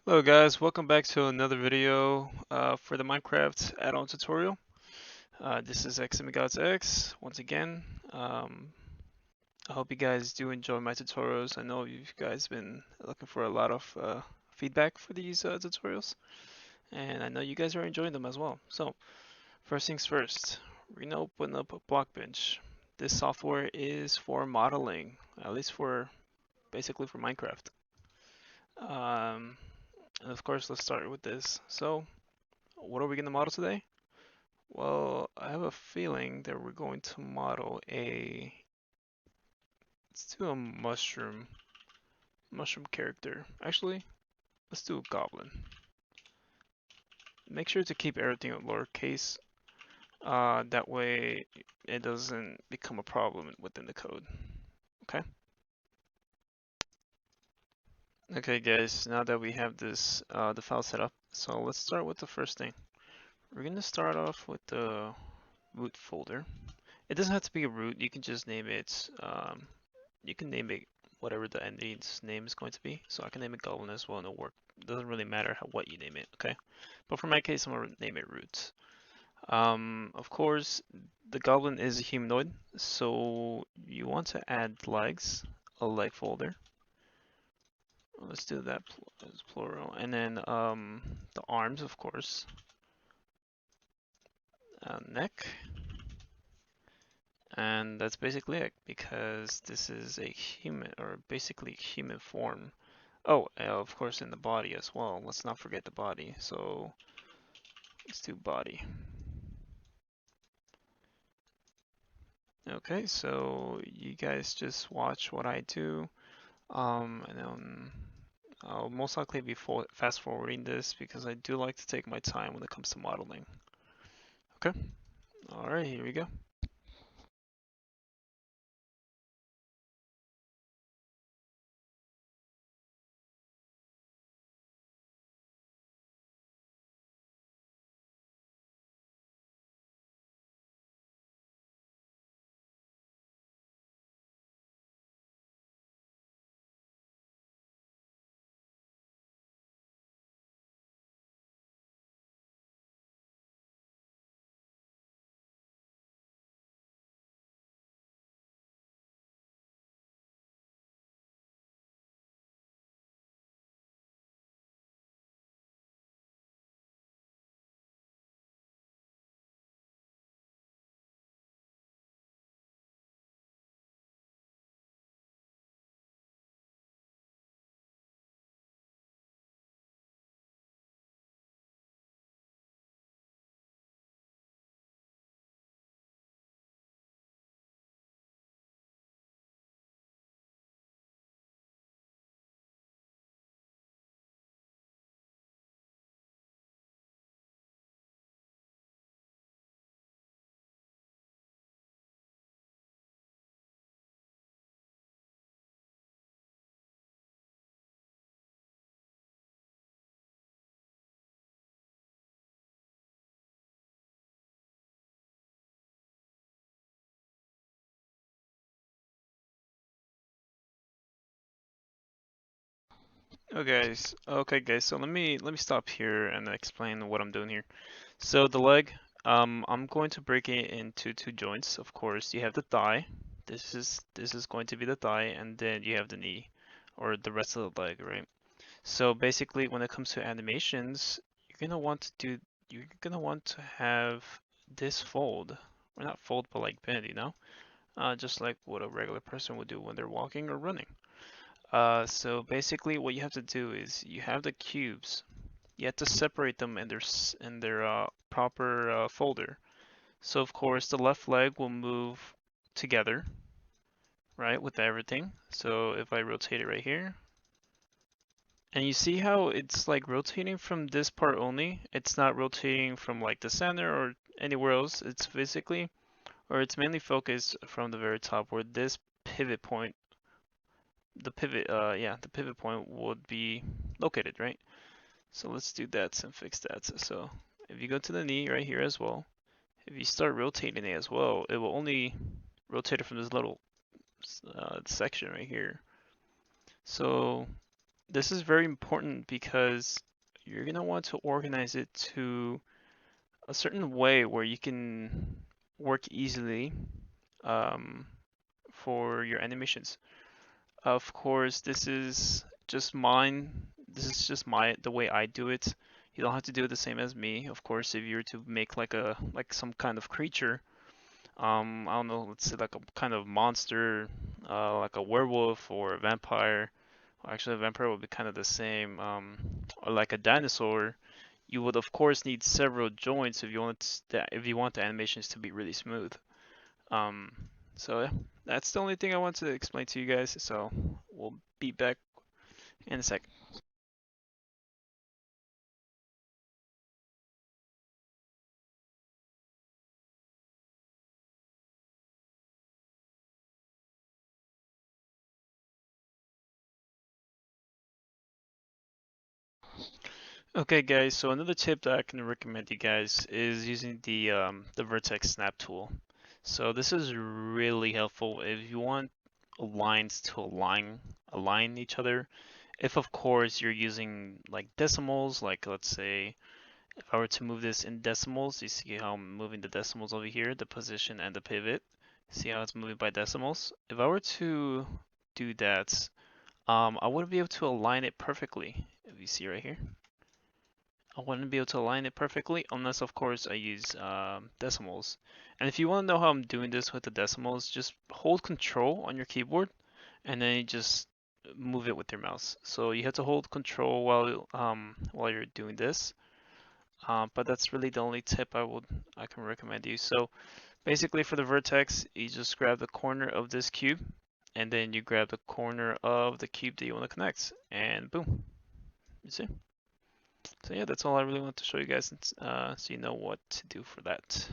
Hello guys, welcome back to another video for the Minecraft add-on tutorial. This is XMGodsX once again. I hope you guys do enjoy my tutorials. I know you guys been looking for a lot of feedback for these tutorials, and I know you guys are enjoying them as well. So, first things first, we're gonna open up a Blockbench. This software is for modeling, at least for basically for Minecraft. Um, and of course, let's start with this. So, what are we going to model today? Well, I have a feeling that we're going to model let's do a mushroom character. Actually, let's do a goblin. Make sure to keep everything in lowercase. That way it doesn't become a problem within the code. Okay? Okay guys, now that we have the file set up, so let's start with the first thing. We're going to start off with the root folder. It doesn't have to be a root, you can just name it you can name it whatever the entity's name is going to be. So I can name it goblin as well, and it'll work. It doesn't really matter what you name it, okay? But for my case, I'm gonna name it root. Of course, the goblin is a humanoid, so you want to add legs, a leg folder. Let's do that as plural, and then the arms, of course, neck, and that's basically it because this is a human or basically human form. Oh, of course in the body as well. Let's not forget the body. So let's do body. Okay, so you guys just watch what I do. And then I'll most likely be fast forwarding this because I do like to take my time when it comes to modeling. Okay, all right, here we go. Okay guys, so let me stop here and explain what I'm doing here. So the leg, I'm going to break it into two joints. Of course, you have the thigh. This is going to be the thigh, and then you have the knee, or the rest of the leg, right? So basically, when it comes to animations, you're gonna want to have this fold, or not fold, but like bend, just like what a regular person would do when they're walking or running. So basically, what you have to do is you have the cubes. You have to separate them in their proper folder. So of course, the left leg will move together, right, with everything. So if I rotate it right here, and you see how it's like rotating from this part only. It's not rotating from like the center or anywhere else. It's physically, or it's mainly focused from the very top where this pivot point, the pivot point would be located, right? So let's do that and fix that. So if you go to the knee right here as well, if you start rotating it as well, it will only rotate it from this little section right here. So this is very important because you're gonna want to organize it to a certain way where you can work easily um, for your animations. Of course, this is just mine. This is just the way I do it. You don't have to do it the same as me. Of course, if you were to make like some kind of creature, I don't know, let's say like a kind of monster, like a werewolf or a vampire. Well, actually, a vampire would be kind of the same. Or like a dinosaur, you would of course need several joints if you want the animations to be really smooth. Um, so yeah, that's the only thing I want to explain to you guys. So we'll be back in a sec. Okay, guys. So another tip that I can recommend you guys is using the vertex snap tool. So this is really helpful if you want lines to align each other. If of course you're using like decimals, like let's say if I were to move this in decimals, you see how I'm moving the decimals over here, the position and the pivot. See how it's moving by decimals? If I were to do that, I wouldn't be able to align it perfectly. If you see right here, I wouldn't be able to align it perfectly unless, of course, I use decimals. And if you want to know how I'm doing this with the decimals, just hold Control on your keyboard, and then you just move it with your mouse. So you have to hold Control while you're doing this. But that's really the only tip I can recommend you. So basically, for the vertex, you just grab the corner of this cube, and then you grab the corner of the cube that you want to connect, and boom, you see? So yeah, that's all I really want to show you guys, so you know what to do for that.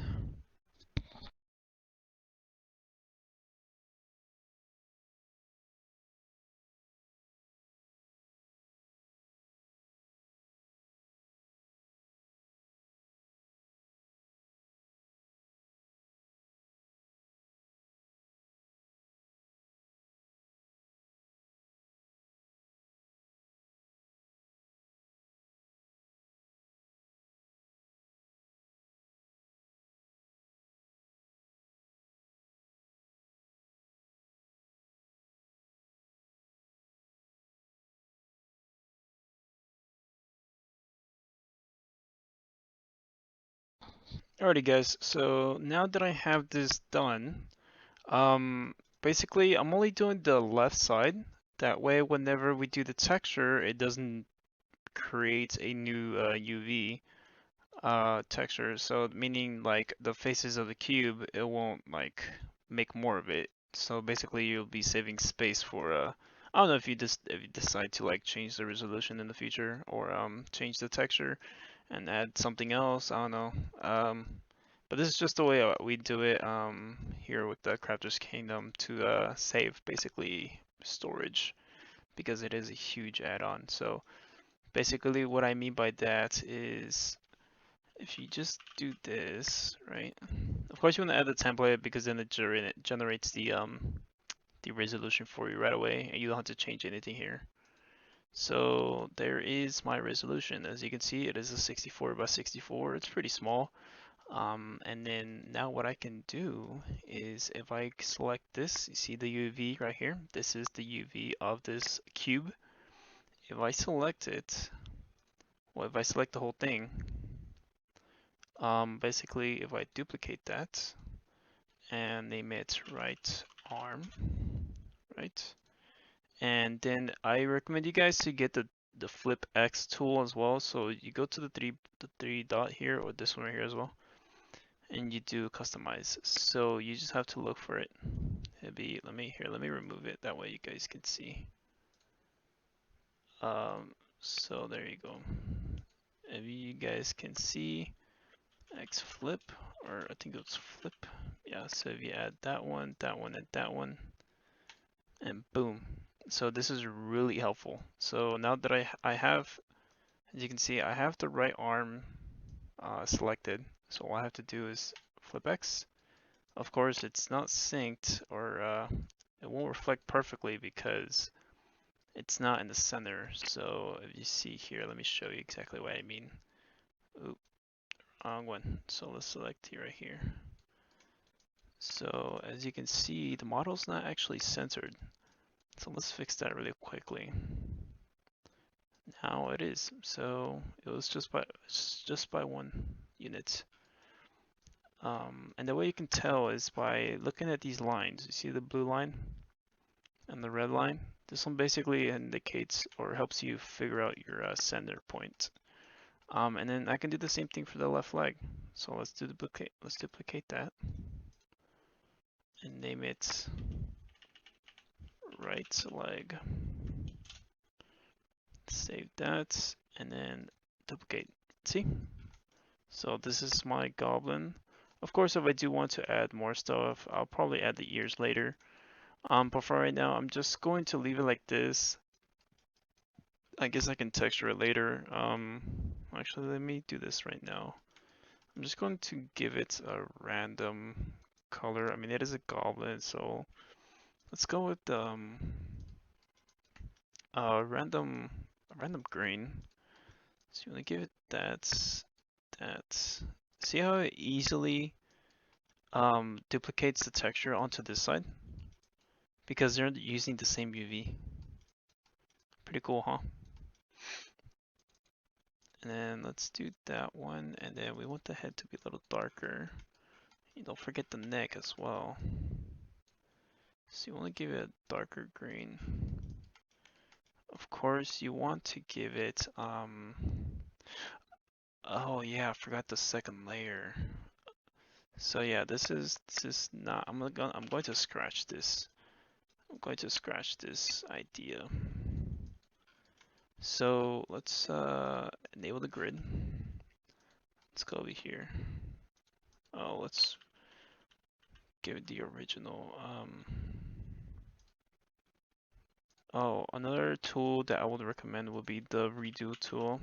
Alrighty guys, so now that I have this done, basically I'm only doing the left side. That way, whenever we do the texture, it doesn't create a new UV texture. So meaning like the faces of the cube, it won't like make more of it. So basically you'll be saving space for I don't know if you decide to like change the resolution in the future or change the texture and add something else. I don't know. But this is just the way we do it here with the Crafter's Kingdom to save basically storage because it is a huge add-on. So basically what I mean by that is if you just do this, right? Of course you want to add the template because then it generates the resolution for you right away and you don't have to change anything here. So there is my resolution. As you can see, it is a 64 by 64. It's pretty small. And then now what I can do is if I select this, you see the UV right here? This is the UV of this cube. If I select it, well, if I select the whole thing, basically if I duplicate that and name it right arm, right? And then I recommend you guys to get the flip X tool as well. So you go to the three dot here or this one right here as well, and you do customize. So you just have to look for it. It'll be let me remove it. That way you guys can see. So there you go. If you guys can see X flip, or I think it's flip. Yeah, so if you add that one, and that one, and boom. So this is really helpful. So now that I have, as you can see, I have the right arm selected. So all I have to do is flip X. Of course, it's not synced or it won't reflect perfectly because it's not in the center. So if you see here, let me show you exactly what I mean. Oop, wrong one. So let's select here right here. So as you can see, the model's not actually centered. So let's fix that really quickly. Now it is. So it was just by 1 unit. And the way you can tell is by looking at these lines. You see the blue line and the red line? This one basically indicates or helps you figure out your center point. And then I can do the same thing for the left leg. So let's duplicate that and name it right leg. Save that and then duplicate. See? So this is my goblin. Of course, if I do want to add more stuff, I'll probably add the ears later. But for right now, I'm just going to leave it like this. I guess I can texture it later. Actually, let me do this right now. I'm just going to give it a random color. I mean, it is a goblin, so let's go with random green. So you want to give it that. See how it easily duplicates the texture onto this side? Because they're using the same UV. Pretty cool, huh? And then let's do that one, and then we want the head to be a little darker. You don't forget the neck as well. So you want to give it a darker green. Of course, you want to give it, oh yeah, I forgot the second layer. So yeah, this is not, I'm going to scratch this. I'm going to scratch this idea. So let's enable the grid. Let's go over here. Oh, let's give it the original. Oh, another tool that I would recommend would be the redo tool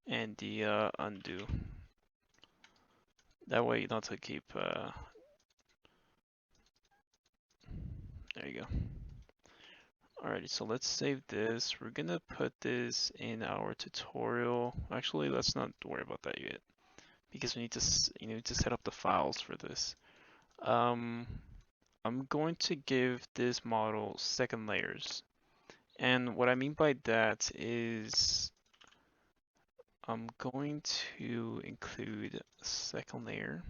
and the undo. That way you don't have to keep, there you go. Alrighty, so let's save this. We're gonna put this in our tutorial. Actually, let's not worry about that yet because we need to, you need to set up the files for this. I'm going to give this model second layers. And what I mean by that is I'm going to include a second layer.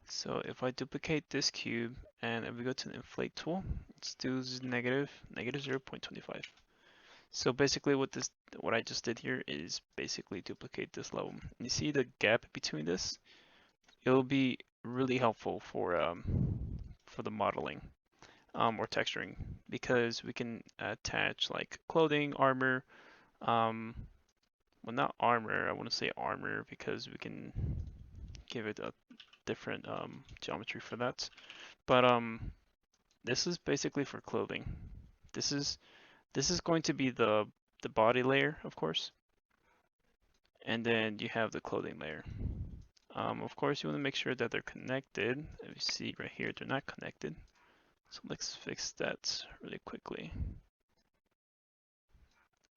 So if I duplicate this cube and if we go to the inflate tool, let's do negative 0.25. So basically what I just did here is basically duplicate this level. And you see the gap between this? It'll be really helpful for the modeling or texturing because we can attach like clothing, armor, well not armor, I want to say armor because we can give it a different geometry for that. But this is basically for clothing. This is going to be the body layer, of course, and then you have the clothing layer. Of course, you want to make sure that they're connected. If you see right here, they're not connected. So let's fix that really quickly.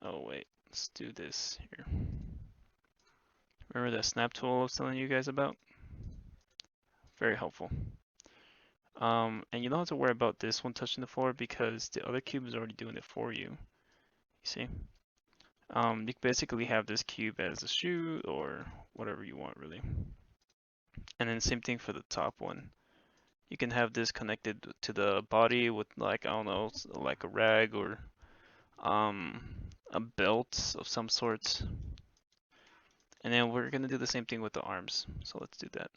Oh wait, let's do this here. Remember that snap tool I was telling you guys about? Very helpful. And you don't have to worry about this one touching the floor because the other cube is already doing it for you. You see? You basically have this cube as a shoe or whatever you want really. And then same thing for the top one. You can have this connected to the body with like, I don't know, like a rag or a belt of some sort. And then we're gonna do the same thing with the arms. So let's do that.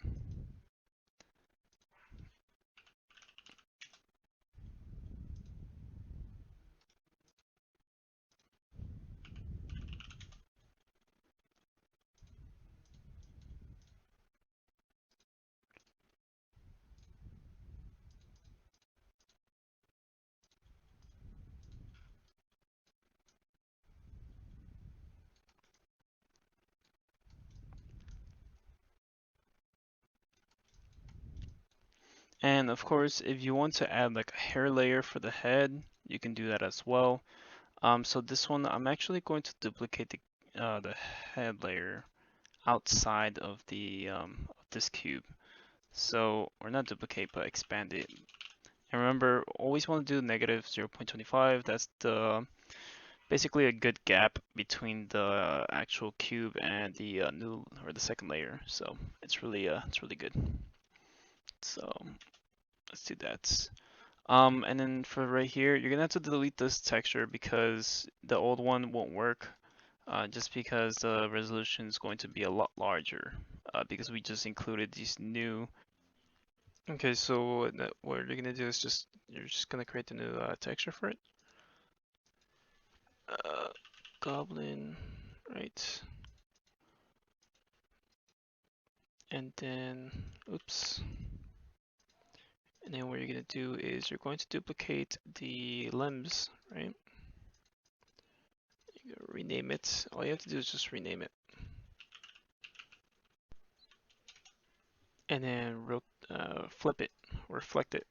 And of course, if you want to add like a hair layer for the head, you can do that as well. So this one, I'm actually going to duplicate the head layer outside of this cube. So, or not duplicate, but expand it. And remember, always want to do negative 0.25. That's the basically a good gap between the actual cube and the new or the second layer. So it's really good. So let's do that. And then for right here, you're gonna have to delete this texture because the old one won't work. Just because the resolution is going to be a lot larger. Because we just included these new. Okay, so what you're gonna do is you're just gonna create a new texture for it. Uh, Goblin, right? And then, oops. And then what you're gonna do is you're going to duplicate the limbs, right? You rename it. All you have to do is just rename it. And then flip it, or reflect it.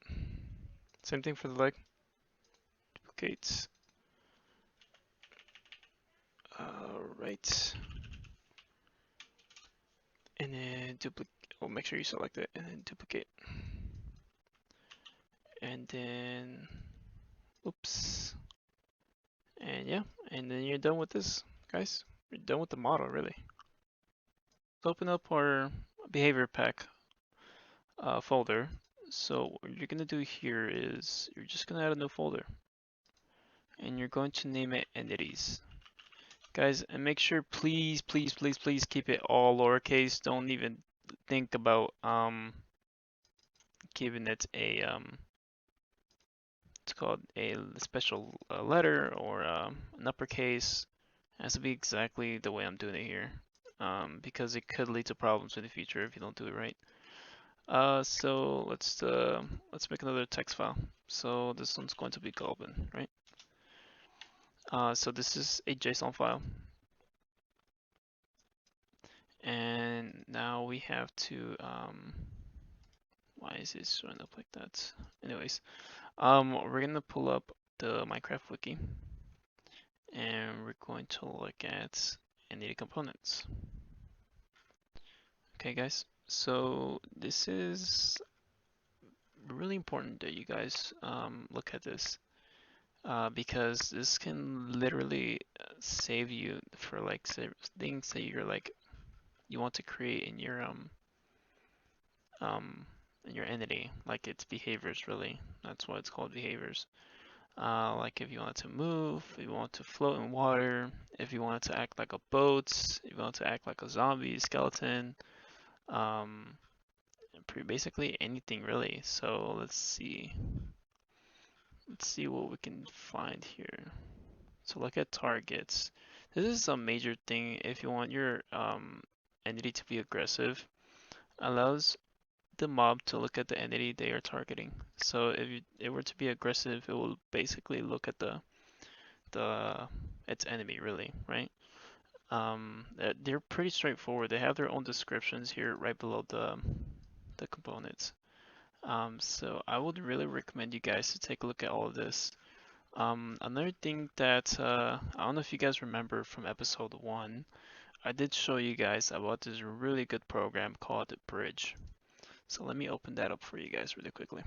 Same thing for the leg. Duplicate. Right. And then duplicate. Oh, make sure you select it and then duplicate. And then, oops. And yeah, and then you're done with this, guys. You're done with the model, really. Let's open up our behavior pack folder. So what you're gonna do here is you're just gonna add a new folder, and you're going to name it entities, guys. And make sure, please, please, please, please keep it all lowercase. Don't even think about giving it a it's called a special letter or an uppercase. It has to be exactly the way I'm doing it here, because it could lead to problems in the future if you don't do it right. So let's make another text file. So this one's going to be Goblin, right? So this is a JSON file, and now we have to why is it showing up like that? Anyways, we're gonna pull up the Minecraft wiki, and we're going to look at entity components. Okay, guys. So this is really important that you guys look at this because this can literally save you for like things that you're like you want to create um in your entity, like its behaviors. Really, that's why it's called behaviors. Like if you want to move, if you want to float in water, if you want to act like a boat, if you want to act like a zombie, skeleton, um, basically anything really. So let's see. Let's see what we can find here. So look at targets. This is a major thing if you want your entity to be aggressive. Allows the mob to look at the entity they are targeting. So if it were to be aggressive, it will basically look at the its enemy really, right? They're pretty straightforward. They have their own descriptions here right below the components. So I would really recommend you guys to take a look at all of this. Another thing that I don't know if you guys remember from episode 1, I did show you guys about this really good program called Bridge. So let me open that up for you guys really quickly.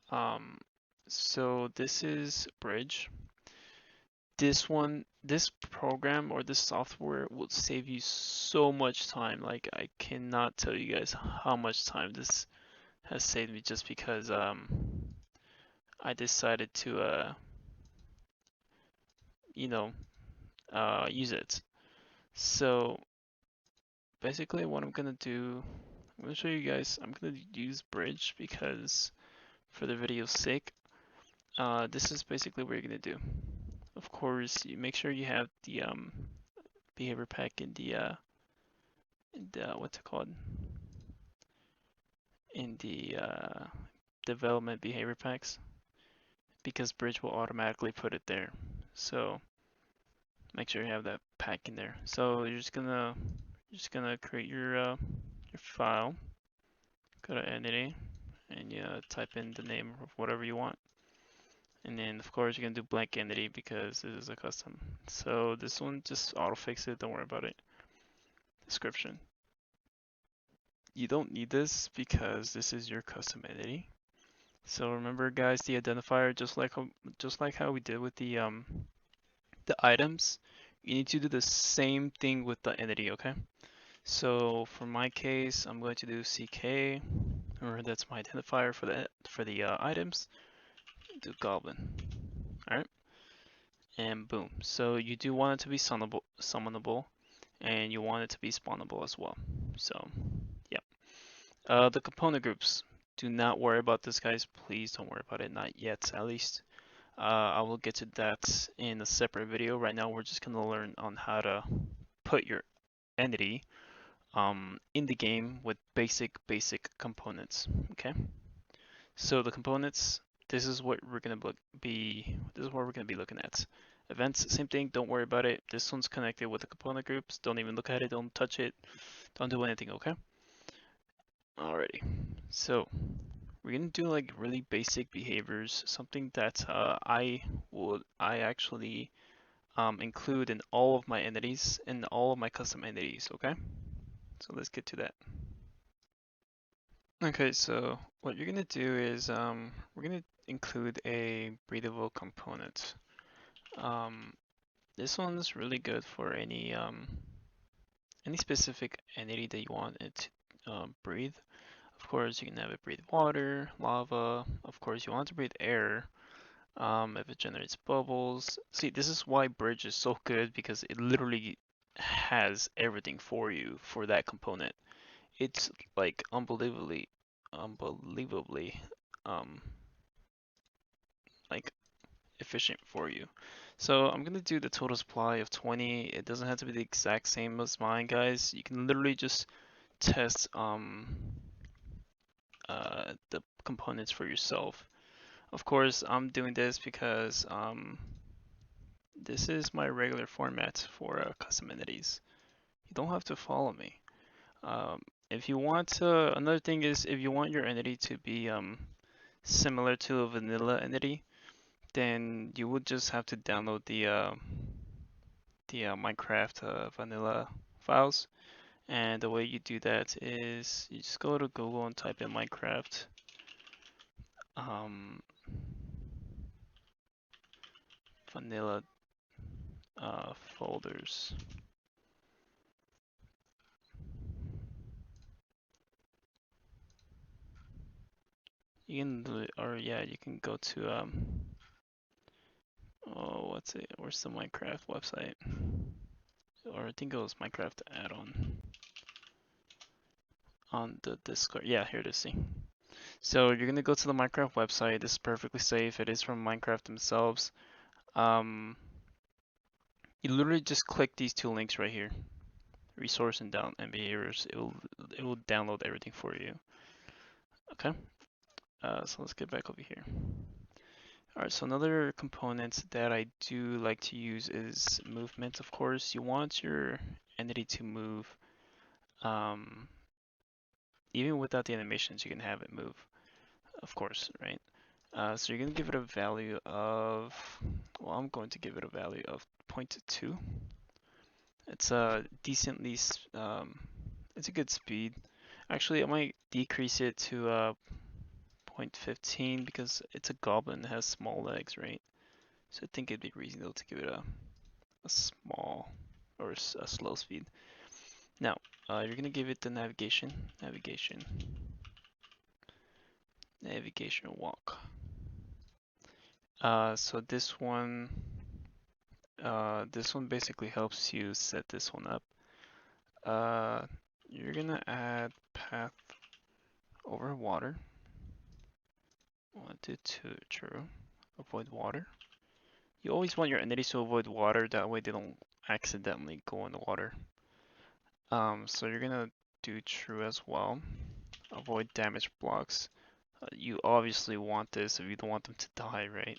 Um, so this is Bridge. This program or this software will save you so much time. Like I cannot tell you guys how much time this has saved me just because I decided to you know use it. So basically what I'm gonna do, I'm gonna show you guys, I'm gonna use Bridge because for the video's sake, this is basically what you're gonna do. Of course, you make sure you have the behavior pack in the what's it called? In the development behavior packs, because Bridge will automatically put it there. So make sure you have that pack in there. So you're just gonna create your file, go to entity, and you type in the name of whatever you want. And then of course you can do blank entity because this is a custom. So this one just auto fix it, don't worry about it. Description. You don't need this because this is your custom entity. So remember guys, the identifier, just like how we did with the items, you need to do the same thing with the entity, okay? So for my case, I'm going to do CK, or that's my identifier for the items. Do goblin. All right, and boom. So you do want it to be summonable, and you want it to be spawnable as well. So yeah. The component groups. Do not worry about this, guys. Please don't worry about it. Not yet, at least. I will get to that in a separate video. Right now, we're just gonna learn on how to put your entity in the game with basic components. Okay. So the components. This is what we're gonna be. This is what we're gonna be looking at. Events, same thing. Don't worry about it. This one's connected with the component groups. Don't even look at it. Don't touch it. Don't do anything. Okay. Alrighty. So we're gonna do like really basic behaviors, something that I actually include in all of my entities and all of my custom entities. Okay, so let's get to that. Okay, so what you're gonna do is we're gonna include a breathable component. Um, this one's really good for any specific entity that you want it to breathe. Of course, you can have it breathe water, lava. Of course, you want it to breathe air. If it generates bubbles. See, this is why Bridge is so good because it literally has everything for you for that component. It's like unbelievably, um, like efficient for you. So I'm gonna do the total supply of 20. It doesn't have to be the exact same as mine, guys. You can literally just test the components for yourself. Of course, I'm doing this because this is my regular format for custom entities. You don't have to follow me. If you want to, another thing is if you want your entity to be similar to a vanilla entity, then you would just have to download the Minecraft vanilla files. And the way you do that is you just go to Google and type in Minecraft um, vanilla folders. You can, or yeah, you can go to oh, what's it? Where's the Minecraft website? Or I think it was Minecraft Addon on the Discord. Yeah, here it is. See. So you're gonna go to the Minecraft website. This is perfectly safe. It is from Minecraft themselves. Um, you literally just click these two links right here, resource and behaviors. It will download everything for you. Okay. So let's get back over here. Alright, so another component that I do like to use is movement. Of course, you want your entity to move. Even without the animations, you can have it move, of course, right? So you're going to give it a value of, well, I'm going to give it a value of 0.2. It's a decently, it's a good speed. Actually, I might decrease it to 0.15 because it's a goblin, it has small legs, right? So I think it'd be reasonable to give it a small or a slow speed. Now, you're gonna give it the navigation walk. So this one basically helps you set this one up. You're gonna add path over water. 1 to 2, true. Avoid water. You always want your entities to avoid water, that way they don't accidentally go in the water. So you're gonna do true as well. Avoid damage blocks. You obviously want this if you don't want them to die, right?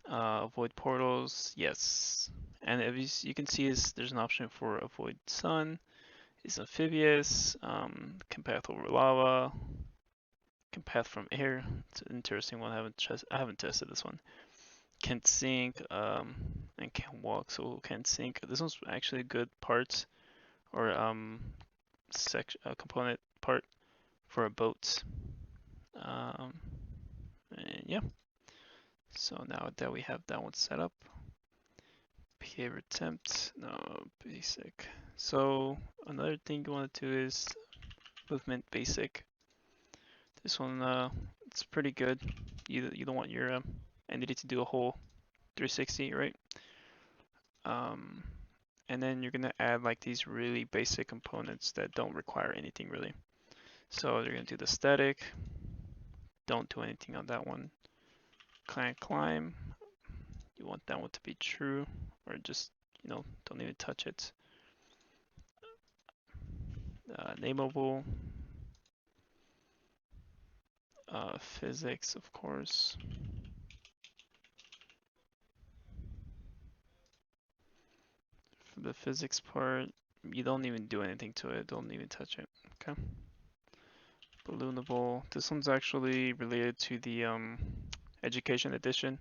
Avoid portals, yes. And if you can see there's an option for avoid sun. It's amphibious, can path over lava, can path from air. It's an interesting one. I haven't tested this one. can't sync and can't walk, so can't sync. This one's actually a good part or component part for a boat. And yeah, so now that we have that one set up, behavior tempt, no, basic. So another thing you want to do is movement basic. This one, it's pretty good. You don't want your entity to do a whole 360, right? And then you're gonna add like these really basic components that don't require anything really. So you're gonna do the static. Don't do anything on that one. Climb. You want that one to be true, or just don't even touch it. Nameable. Physics, of course. For the physics part, you don't even do anything to it. Don't even touch it. Okay. Balloonable. This one's actually related to the education edition.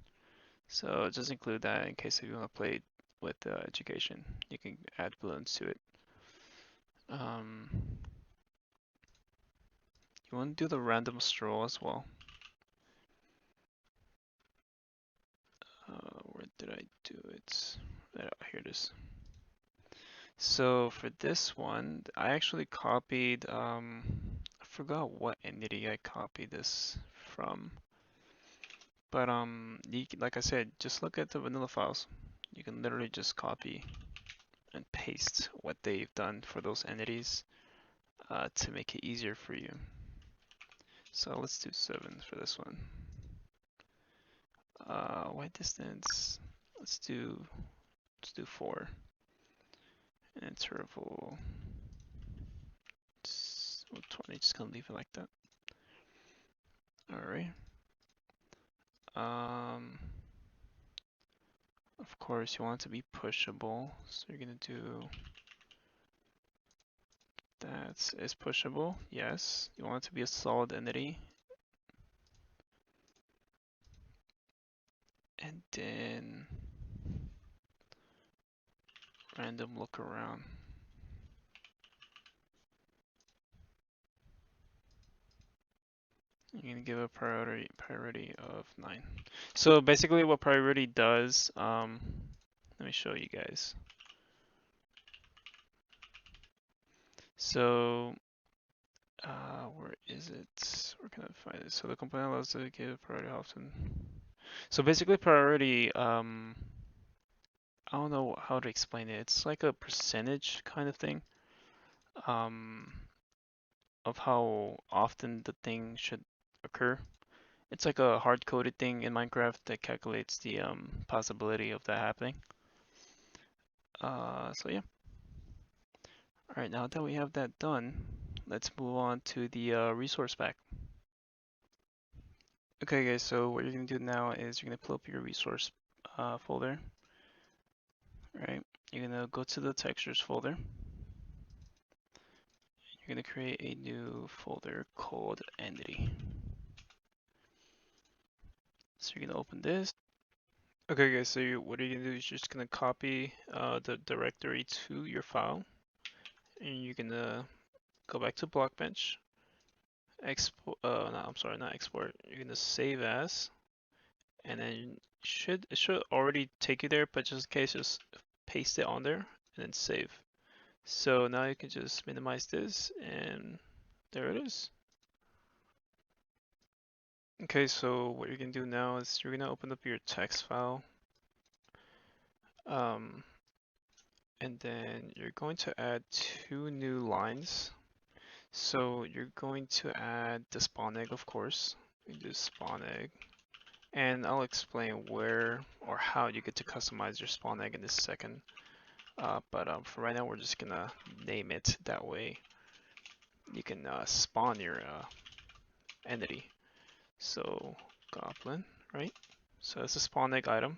So just include that in case you want to play with education. You can add balloons to it. You want to do the random stroll as well. Where did I do it? Here it is. So for this one, I actually copied, I forgot what entity I copied this from. But like I said, just look at the vanilla files. You can literally just copy and paste what they've done for those entities to make it easier for you. So let's do 7 for this one. White distance, let's do 4. And interval 20, just gonna leave it like that. Alright. Of course you want it to be pushable, so you're gonna do that is pushable, yes. You want it to be a solid entity. And then random look around. You're gonna give a priority of 9. So basically what priority does, let me show you guys. So where is it? Where can I find it? So the component allows to give priority often. So basically priority, I don't know how to explain it. It's like a percentage kind of thing of how often the thing should occur. It's like a hard-coded thing in Minecraft that calculates the possibility of that happening. So yeah. Alright, now that we have that done, let's move on to the resource pack. Okay guys, so what you're gonna do now is you're gonna pull up your resource folder. Right, you're gonna go to the textures folder. You're gonna create a new folder called entity. So you're gonna open this. Okay guys, so what you're gonna do is just gonna copy the directory to your file, and you're gonna go back to Blockbench. Export. No, I'm sorry, not export. You're gonna save as, and then it should already take you there, but just in case, just paste it on there and then save. So now you can just minimize this, and there it is. Okay, so what you're gonna do now is you're gonna open up your text file, and then you're going to add 2 new lines. So you're going to add the spawn egg, of course. You do spawn egg, and I'll explain where or how you get to customize your spawn egg in a second. But for right now, we're just gonna name it that way. You can spawn your entity. So goblin, right? So it's a spawn egg item.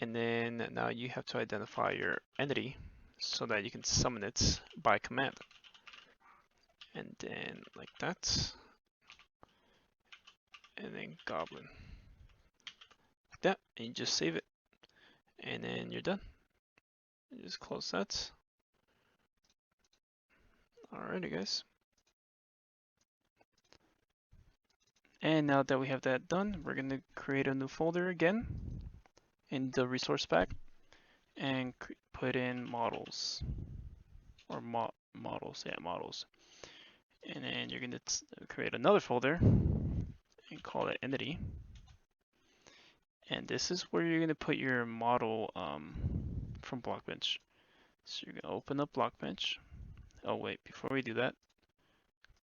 And then now you have to identify your entity so that you can summon it by command. And then like that. And then goblin. like that, and you just save it, and then you're done. You just close that. Alrighty, guys. And now that we have that done, we're going to create a new folder again in the resource pack and put in models, or models, yeah, models. And then you're going to create another folder and call it entity. And this is where you're going to put your model from Blockbench. So you're going to open up Blockbench. Oh wait, before we do that,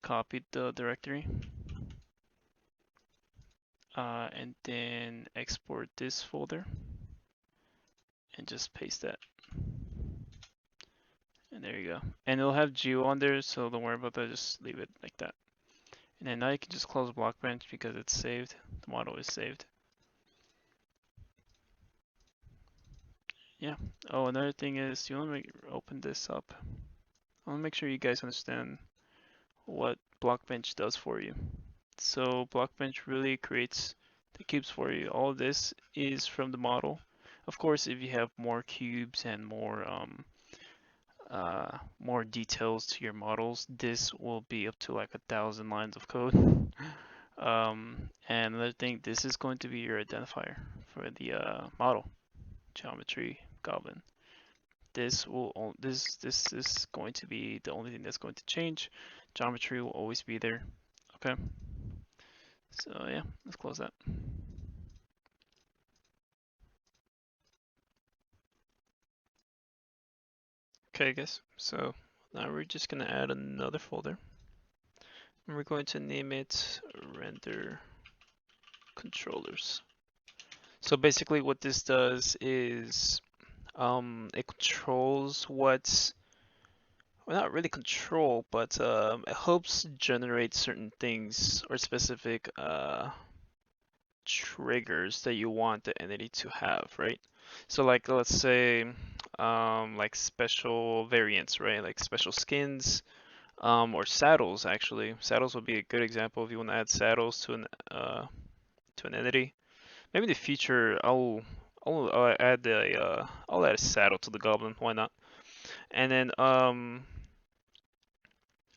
copy the directory. And then export this folder and just paste that. And there you go. And it'll have geo on there, so don't worry about that, just leave it like that. And then now you can just close Blockbench because it's saved. The model is saved. Yeah. Oh, another thing is you want to open this up. I want to make sure you guys understand what Blockbench does for you. So Blockbench really creates the cubes for you. All of this is from the model. Of course, if you have more cubes and more details to your models, this will be up to like 1,000 lines of code. And another thing, this is going to be your identifier for the model, geometry, goblin. This is going to be the only thing that's going to change. Geometry will always be there. Okay. So yeah, let's close that. Okay, guys. So now we're just gonna add another folder, and we're going to name it render controllers. So basically, what this does is it controls what's, well, not really control, but it helps generate certain things or specific triggers that you want the entity to have, right? So like let's say like special variants, right? Like special skins, or saddles actually. Saddles would be a good example if you want to add saddles to an entity. Maybe in the future I'll add a saddle to the goblin. Why not? And then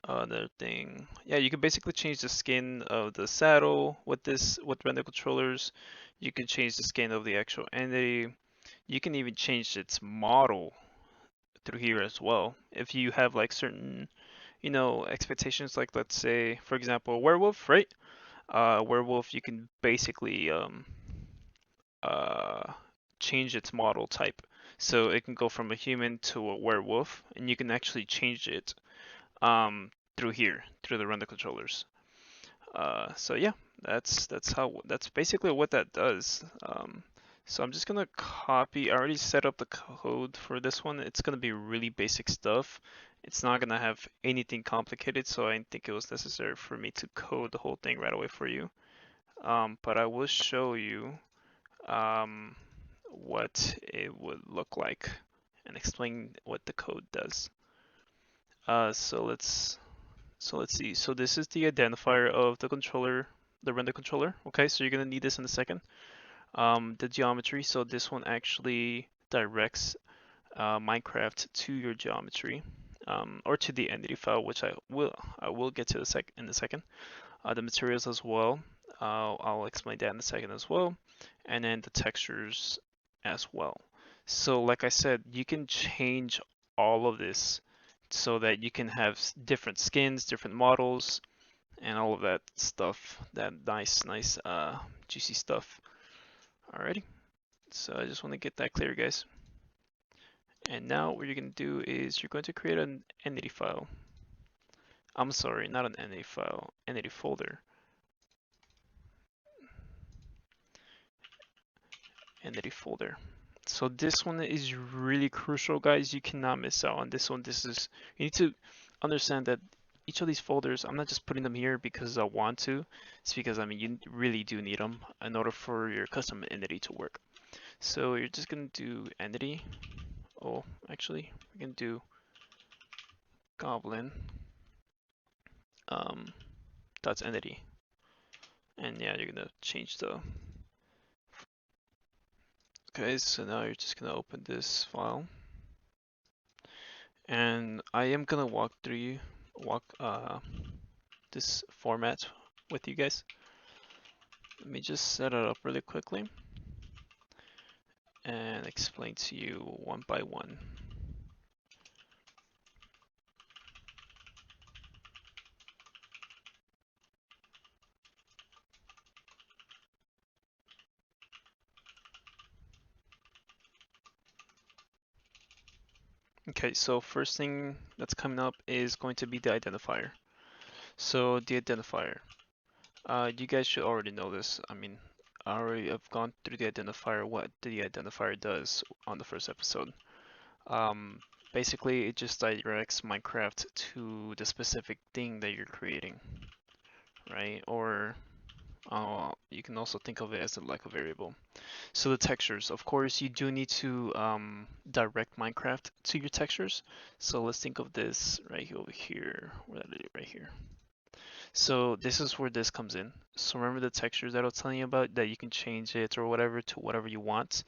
another thing, yeah, you can basically change the skin of the saddle with render controllers. You can change the skin of the actual entity. You can even change its model through here as well. If you have like certain, expectations, like let's say, for example, a werewolf, right? Werewolf, you can basically uh, change its model type. So it can go from a human to a werewolf, and you can actually change it through here, through the render controllers. So yeah, that's basically what that does. So I'm just gonna copy. I already set up the code for this one. It's gonna be really basic stuff. It's not gonna have anything complicated, so I didn't think it was necessary for me to code the whole thing right away for you. But I will show you what it would look like and explain what the code does. So let's see. So this is the identifier of the controller, the render controller. Okay, so you're gonna need this in a second. The geometry. So this one actually directs Minecraft to your geometry, or to the entity file, which I will get to in a second. The materials as well. I'll explain that in a second as well, and then the textures as well. So like I said, you can change all of this so that you can have different skins, different models, and all of that stuff, that nice juicy stuff. Alrighty, so I just want to get that clear, guys. And now what you're going to do is you're going to create an entity file. I'm sorry, not an entity file, entity folder. Entity folder. So this one is really crucial, guys. You cannot miss out on this one. You need to understand that each of these folders, I'm not just putting them here because I want to. It's because, I mean, you really do need them in order for your custom entity to work. So you're just going to do entity. Oh, actually, we're going to do goblin dot entity. And yeah, you're going to change the Okay, so now you're just gonna open this file, and I am gonna walk this format with you guys. Let me just set it up really quickly and explain to you one by one. Okay, so first thing that's coming up is going to be the identifier. So the identifier, you guys should already know this. I mean, I already have gone through the identifier, what the identifier does on the first episode. Um, Basically, it just directs Minecraft to the specific thing that you're creating, right? Or you can also think of it as like a variable. So the textures, of course, you do need to direct Minecraft to your textures. So let's think of this right over here, right here. So this is where this comes in. So remember the textures that I was telling you about, that you can change it or whatever to whatever you want.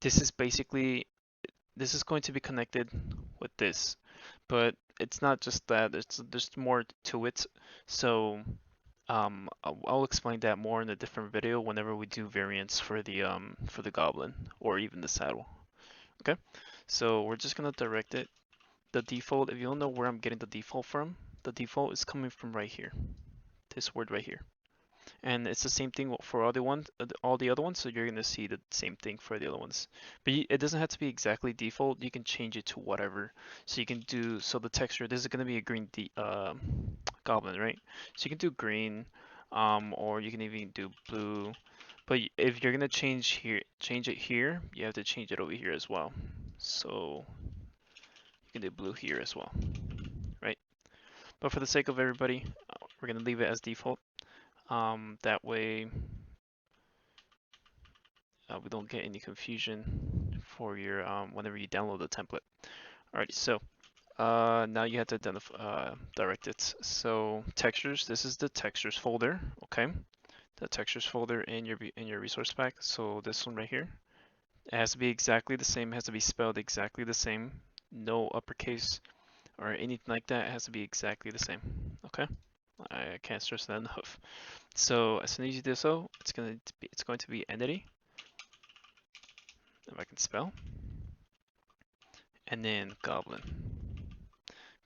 This is basically, this is going to be connected with this, but it's not just that. There's more to it. So I'll explain that more in a different video whenever we do variants for the goblin or even the saddle. Okay, so we're just gonna direct it. The default, if you don't know where I'm getting the default from, the default is coming from right here, this word right here. And it's the same thing for all the other ones, so you're gonna see the same thing for the other ones. But it doesn't have to be exactly default. You can change it to whatever. So you can do, so the texture, this is gonna be a green goblin, right? So you can do green, or you can even do blue. But if you're gonna change it here, you have to change it over here as well. So you can do blue here as well, right? But for the sake of everybody, we're gonna leave it as default. That way we don't get any confusion for your whenever you download the template. Alright, so now you have to direct it. So textures, this is the textures folder, okay? The textures folder in your resource pack. So this one right here, it has to be exactly the same. It has to be spelled exactly the same. No uppercase or anything like that. It has to be exactly the same. Okay, I can't stress that enough. So as soon as you do so, it's going to be entity, if I can spell, and then goblin.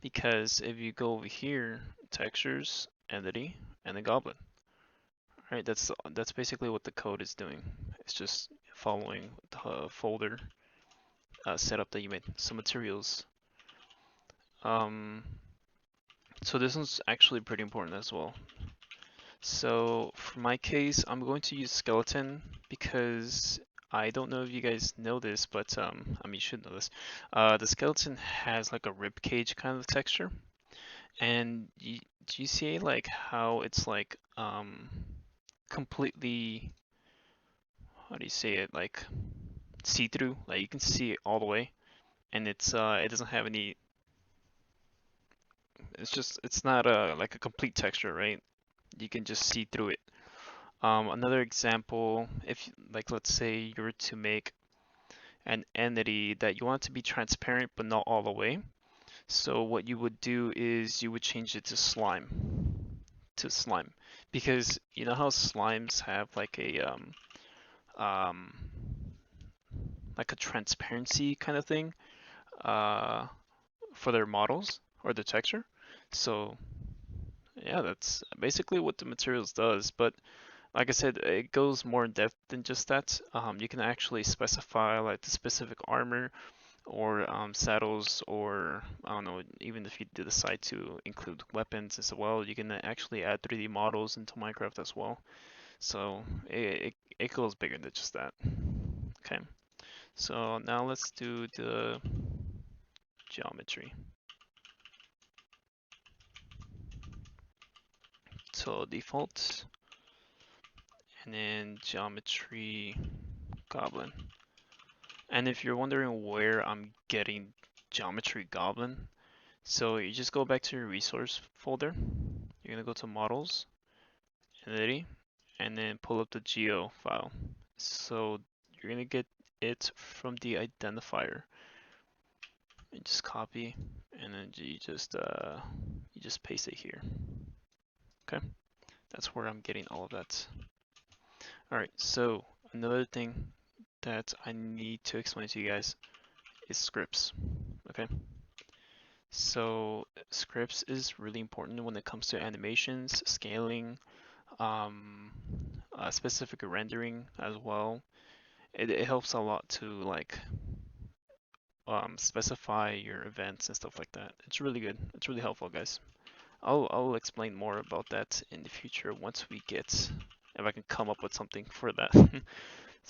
Because if you go over here, textures, entity, and then goblin. Right, that's basically what the code is doing. It's just following the folder setup that you made. Some materials. Um, so this one's actually pretty important as well. So for my case, I'm going to use skeleton because I don't know if you guys know this, but I mean you should know this. The skeleton has like a rib cage kind of texture, and do you see like how it's like completely, how do you say it, like see-through, like you can see it all the way, and it doesn't have any, it's not like a complete texture, right? You can just see through it. Another example, if like let's say you were to make an entity that you want to be transparent but not all the way, so what you would do is you would change it to slime, because you know how slimes have um like a transparency kind of thing uh for their models or the texture. So yeah, that's basically what the materials does. But like I said, it goes more in depth than just that. You can actually specify like the specific armor or saddles, or I don't know, even if you decide to include weapons as well, you can actually add 3D models into Minecraft as well. So it goes bigger than just that. Okay, so now let's do the geometry. So default, and then geometry goblin. And if you're wondering where I'm getting geometry goblin, so you just go back to your resource folder. You're gonna go to models, entity, and then pull up the geo file. So you're gonna get it from the identifier. You just copy, and then you just paste it here. Okay, that's where I'm getting all of that. All right, so another thing that I need to explain to you guys is scripts. Okay, so scripts is really important when it comes to animations, scaling, specific rendering as well. It helps a lot to like specify your events and stuff like that. It's really good. It's really helpful, guys. I'll explain more about that in the future once we get, if I can come up with something for that.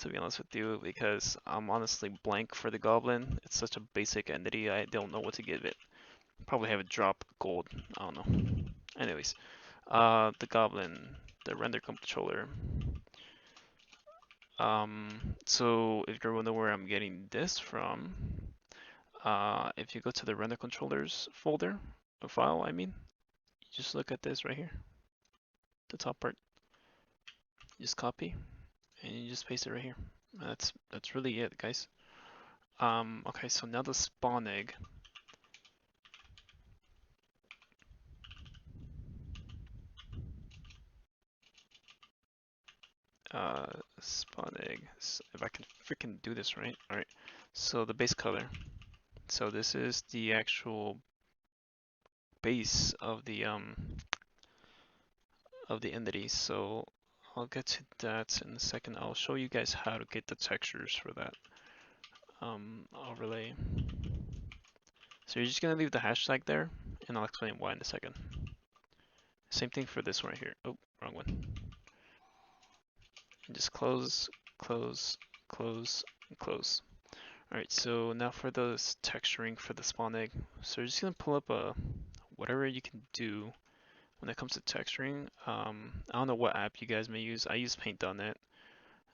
To be honest with you, because I'm honestly blank for the goblin. It's such a basic entity, I don't know what to give it. Probably have it drop gold, I don't know. Anyways, the goblin, the render controller. So if you're wondering where I'm getting this from, if you go to the render controllers folder, a file, I mean, you just look at this right here, the top part. You just copy and you just paste it right here. That's really it, guys. Okay, so now the spawn egg. Spawn egg. If I can freaking do this right. All right. So the base color. So this is the actual base of the entity. So I'll get to that in a second. I'll show you guys how to get the textures for that overlay. So you're just gonna leave the hashtag there, and I'll explain why in a second. Same thing for this one right here. Oh, wrong one. And just close, close, close, and close. Alright, so now for the texturing for the spawn egg. So you're just gonna pull up whatever you can do when it comes to texturing. I don't know what app you guys may use. I use Paint.net.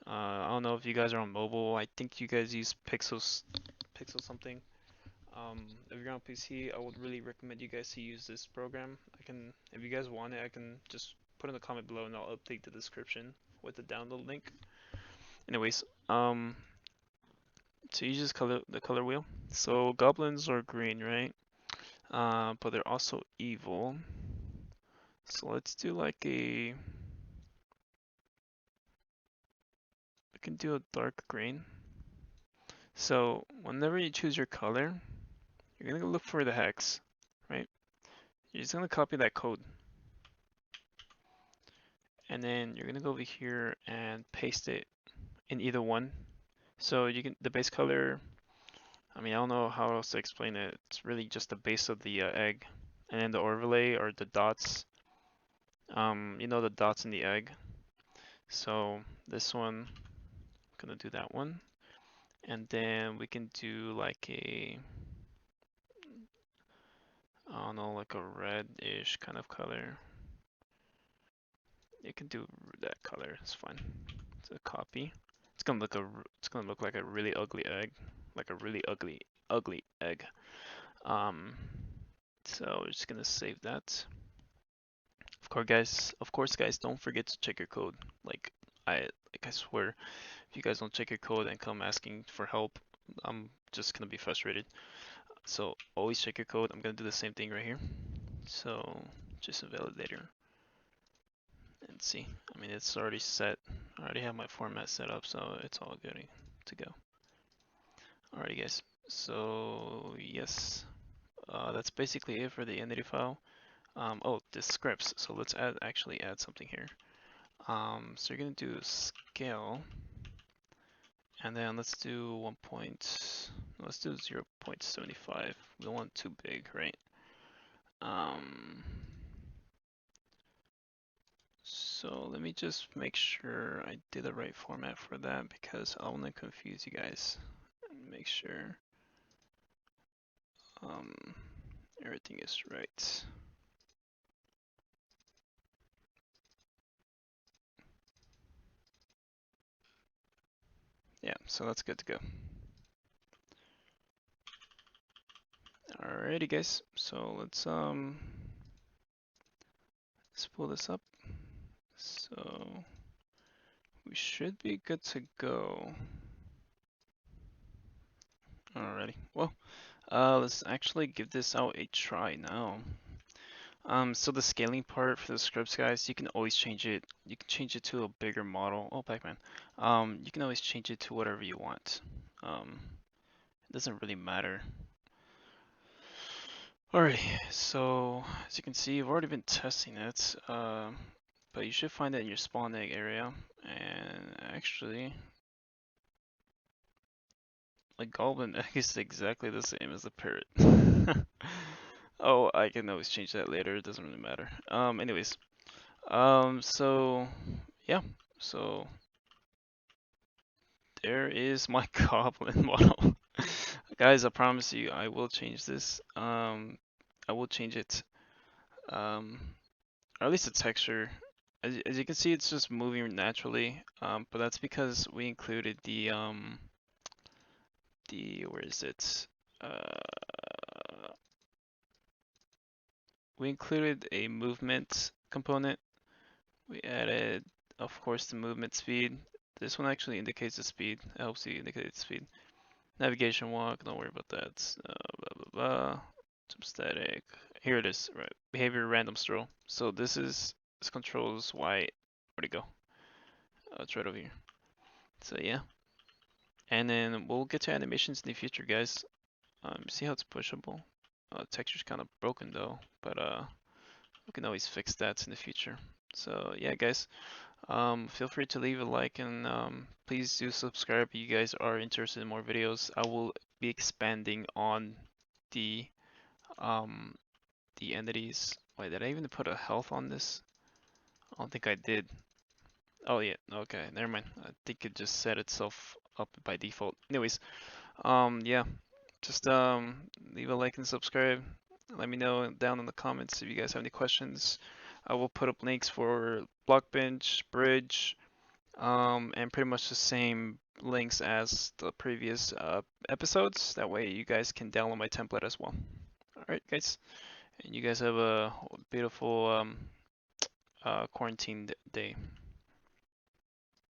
I don't know if you guys are on mobile. I think you guys use Pixel something. If you're on PC, I would really recommend you guys to use this program. If you guys want it, I can just put in the comment below and I'll update the description with the download link. Anyways, so you just color the color wheel. So goblins are green, right? But they're also evil. So let's do like we can do a dark green. So whenever you choose your color, you're gonna go look for the hex, right? You're just gonna copy that code. And then you're gonna go over here and paste it in either one. So you can, the base color, I mean, I don't know how else to explain it. It's really just the base of the egg. And then the overlay are the dots. You know the dots in the egg. So this one, I'm gonna do that one. And then we can do like I don't know, like a reddish kind of color. You can do that color, it's fine. It's a copy. It's gonna look like a really ugly egg. Like a really ugly egg. So we're just gonna save that. Of course guys, don't forget to check your code. I swear, if you guys don't check your code and come asking for help, I'm just gonna be frustrated. So always check your code. I'm gonna do the same thing right here. So just a validator and see. I mean, it's already set. I already have my format set up, so it's all good to go. Alrighty guys, so yes, that's basically it for the entity file. Oh, the scripts. So let's actually add something here. So you're gonna do scale, and then let's do let's do 0.75. We don't want too big, right? So let me just make sure I did the right format for that because I want to confuse you guys and make sure everything is right. Yeah, so that's good to go. Alrighty guys, so let's pull this up. So we should be good to go. Alrighty. Well, let's actually give this out a try now. So the scaling part for the scripts, guys, you can always change it. You can change it to a bigger model. Oh, Pac-Man. You can always change it to whatever you want. It doesn't really matter. Alrighty, so as you can see, I've already been testing it, but you should find it in your spawn egg area. And actually, like goblin egg is exactly the same as the parrot. Oh, I can always change that later. It doesn't really matter. Anyways, so yeah, so there is my goblin model. Guys, I promise you, I will change this. I will change it. Or at least the texture. As you can see, it's just moving naturally. But that's because we included the where is it? We included a movement component. We added, of course, the movement speed. This one actually indicates the speed. It helps you indicate the speed. Navigation walk, don't worry about that. Blah blah blah. Some static. Here it is. Right. Behavior random stroll. So this controls why. Where'd it go? It's right over here. So yeah. And then we'll get to animations in the future, guys. See how it's pushable. Texture's kind of broken though, but we can always fix that in the future. So yeah, guys. Feel free to leave a like and please do subscribe if you guys are interested in more videos. I will be expanding on the um the entities. Wait, did I even put a health on this? I don't think I did. Oh yeah, okay, never mind. I think it just set itself up by default. Anyways, yeah, just leave a like and subscribe. Let me know down in the comments if you guys have any questions. I will put up links for Blockbench, Bridge, and pretty much the same links as the previous episodes. That way you guys can download my template as well. Alright guys, and you guys have a beautiful quarantine day.